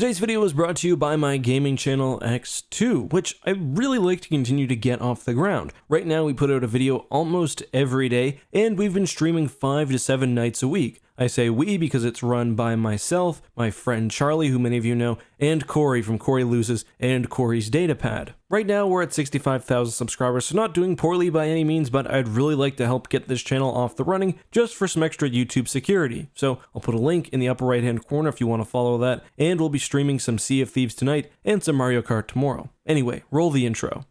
Today's video is brought to you by my gaming channel X2, which I really like to continue to get off the ground. Right now we put out a video almost every day, and we've been streaming 5 to 7 nights a week. I say we because it's run by myself, my friend Charlie, who many of you know, and Corey from Corey Loses and Corey's Datapad. Right now we're at 65,000 subscribers, so not doing poorly by any means, but I'd really like to help get this channel off the running just for some extra YouTube security. So I'll put a link in the upper right hand corner if you want to follow that, and we'll be streaming some Sea of Thieves tonight and some Mario Kart tomorrow. Anyway, roll the intro.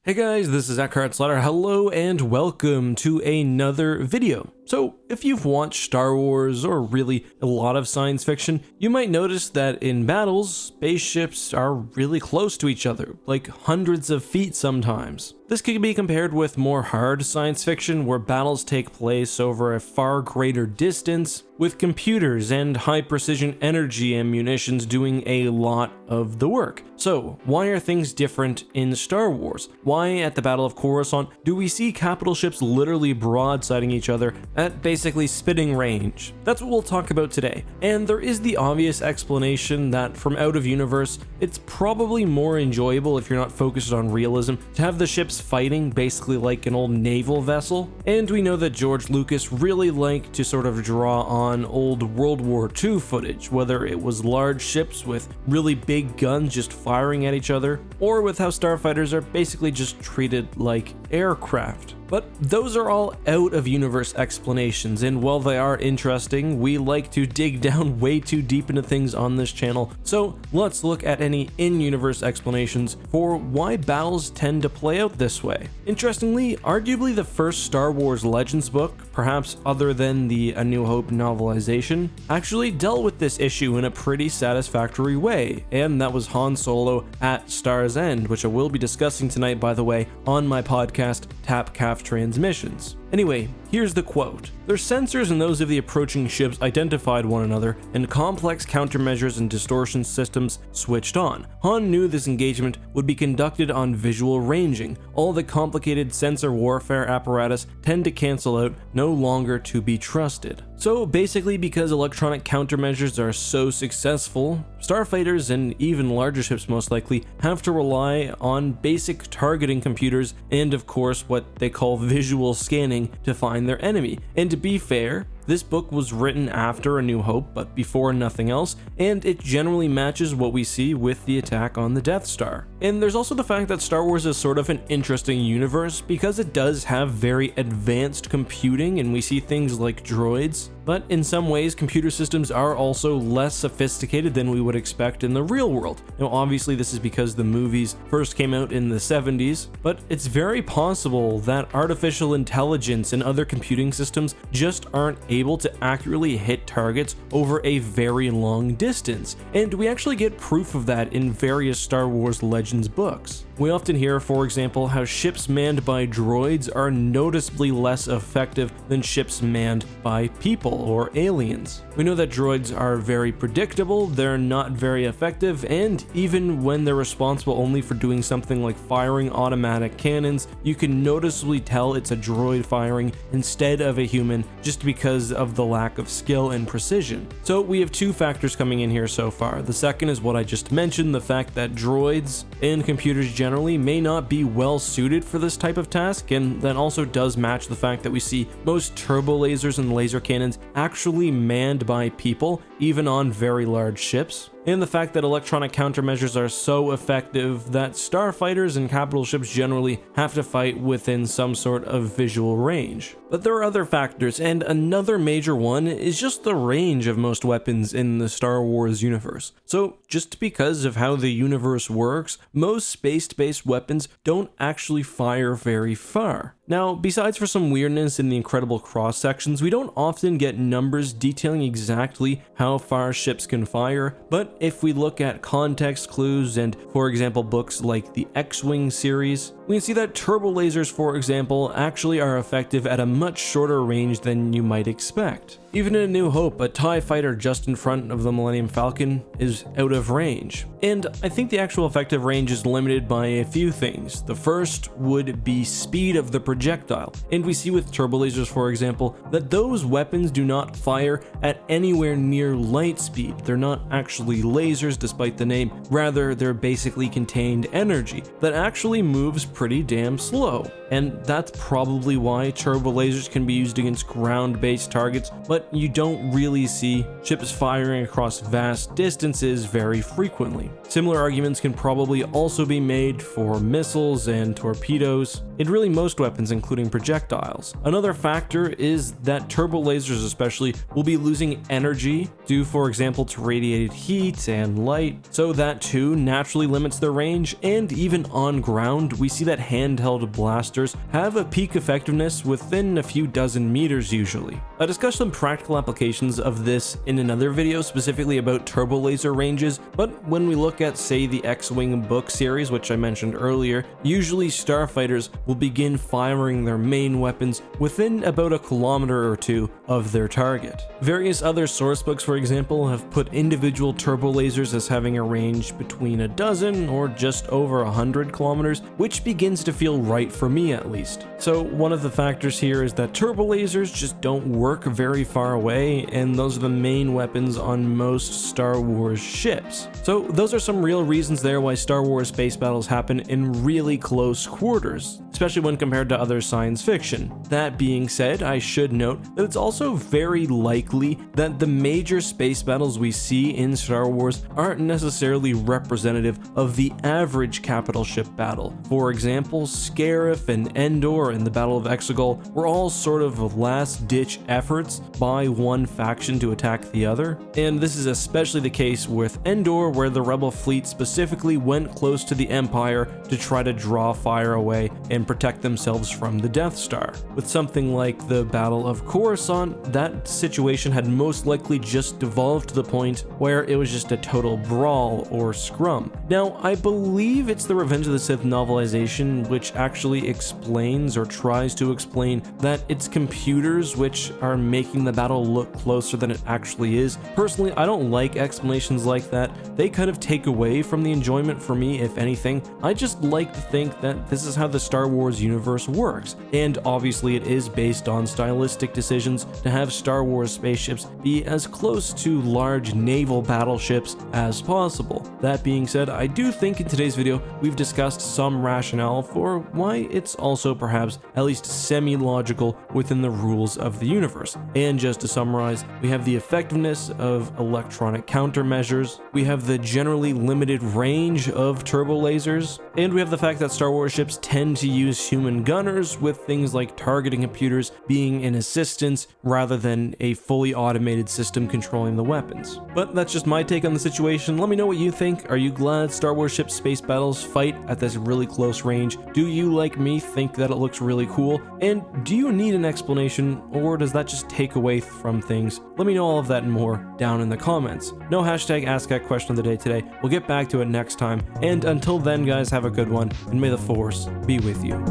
Hey guys, this is Eckhart Slatter. Hello and welcome to another video. So, if you've watched Star Wars or really a lot of science fiction, you might notice that in battles, spaceships are really close to each other, like hundreds of feet sometimes. This can be compared with more hard science fiction where battles take place over a far greater distance, with computers and high-precision energy and munitions doing a lot of the work. So, why are things different in Star Wars? Why, at the Battle of Coruscant, do we see capital ships literally broadsiding each other at basically spitting range? That's what we'll talk about today. And there is the obvious explanation that from out of universe, it's probably more enjoyable if you're not focused on realism to have the ships fighting basically like an old naval vessel. And we know that George Lucas really liked to sort of draw on old World War II footage, whether it was large ships with really big guns just firing at each other, or with how starfighters are basically just treated like aircraft. But those are all out-of-universe explanations, and while they are interesting, we like to dig down way too deep into things on this channel, so let's look at any in-universe explanations for why battles tend to play out this way. Interestingly, arguably the first Star Wars Legends book, perhaps other than the A New Hope novelization, actually dealt with this issue in a pretty satisfactory way, and that was Han Solo at Star's End, which I will be discussing tonight, by the way, on my podcast, Tap Calf Transmissions. Anyway, here's the quote. Their sensors and those of the approaching ships identified one another, and complex countermeasures and distortion systems switched on. Han knew this engagement would be conducted on visual ranging. All the complicated sensor warfare apparatus tend to cancel out, no longer to be trusted. So basically, because electronic countermeasures are so successful, starfighters and even larger ships most likely have to rely on basic targeting computers and of course what they call visual scanning to find their enemy. And to be fair, this book was written after A New Hope, but before nothing else, and it generally matches what we see with the attack on the Death Star. And there's also the fact that Star Wars is sort of an interesting universe because it does have very advanced computing, and we see things like droids, but in some ways computer systems are also less sophisticated than we would expect in the real world. Now obviously this is because the movies first came out in the 70s, but it's very possible that artificial intelligence and other computing systems just aren't able to accurately hit targets over a very long distance, and we actually get proof of that in various Star Wars Legends books. We often hear, for example, how ships manned by droids are noticeably less effective than ships manned by people or aliens. We know that droids are very predictable, they're not very effective, and even when they're responsible only for doing something like firing automatic cannons, you can noticeably tell it's a droid firing instead of a human just because of the lack of skill and precision. So we have two factors coming in here so far. The second is what I just mentioned, the fact that droids and computers generally may not be well suited for this type of task, and that also does match the fact that we see most turbo lasers and laser cannons actually manned by people, even on very large ships. And the fact that electronic countermeasures are so effective that starfighters and capital ships generally have to fight within some sort of visual range. But there are other factors, and another major one is just the range of most weapons in the Star Wars universe. So just because of how the universe works, most space-based weapons don't actually fire very far. Now, besides for some weirdness in the incredible cross-sections, we don't often get numbers detailing exactly how far ships can fire, but if we look at context clues and, for example, books like the X-Wing series, we can see that turbo lasers, for example, actually are effective at a much shorter range than you might expect. Even in A New Hope, a TIE fighter just in front of the Millennium Falcon is out of range. And I think the actual effective range is limited by a few things. The first would be speed of the projectile. And we see with turbo lasers, for example, that those weapons do not fire at anywhere near light speed. They're not actually lasers despite the name. Rather, they're basically contained energy that actually moves pretty damn slow. And that's probably why turbo lasers can be used against ground-based targets, but you don't really see ships firing across vast distances very frequently. Similar arguments can probably also be made for missiles and torpedoes, and really most weapons including projectiles. Another factor is that turbo lasers especially will be losing energy due, for example, to radiated heat and light, so that too naturally limits their range. And even on ground, we see that handheld blasters have a peak effectiveness within a few dozen meters usually. I discussed some practical applications of this in another video specifically about turbo laser ranges, but when we look at, say, the X-Wing book series, which I mentioned earlier, usually starfighters will begin firing their main weapons within about a kilometer or two of their target. Various other source books, for example, have put individual turbo lasers as having a range between a dozen or just over 100 kilometers, which begins to feel right for me at least. So one of the factors here is that turbo lasers just don't work very far away, and those are the main weapons on most Star Wars ships. So those are some real reasons there why Star Wars space battles happen in really close quarters, especially when compared to other science fiction. That being said, I should note that it's also very likely that the major space battles we see in Star Wars aren't necessarily representative of the average capital ship battle. For example, Scarif and Endor and the Battle of Exegol were all sort of last-ditch efforts by one faction to attack the other, and this is especially the case with Endor, where the Rebel fleet specifically went close to the Empire to try to draw fire away and protect themselves from the Death Star. With something like the Battle of Coruscant, that situation had most likely just devolved to the point where it was just a total brawl or scrum. Now, I believe it's the Revenge of the Sith novelization which actually explains or tries to explain that it's computers which are making the battle look closer than it actually is. Personally, I don't like explanations like that. They kind of take away from the enjoyment for me, if anything. I just like to think that this is how the Star Wars universe works, and obviously it is based on stylistic decisions to have Star Wars spaceships be as close to large naval battleships as possible. That being said, I do think in today's video we've discussed some rationale for why it's also perhaps at least semi-logical within the rules of the universe. And just to summarize, we have the effectiveness of electronic countermeasures, we have the generally limited range of turbo lasers, and we have the fact that Star Wars ships tend to use human gunners, with things like targeting computers being an assistance rather than a fully automated system controlling the weapons. But that's just my take on the situation. Let me know what you think. Are you glad Star Wars ship space battles fight at this really close range? Do you, like me, think that it looks really cool? And do you need an explanation, or does that just take away from things? Let me know all of that and more down in the comments. No hashtag #AskThatQuestion of the day today. We'll get back to it next time. And until then, guys, have a good one, and may the Force be with you.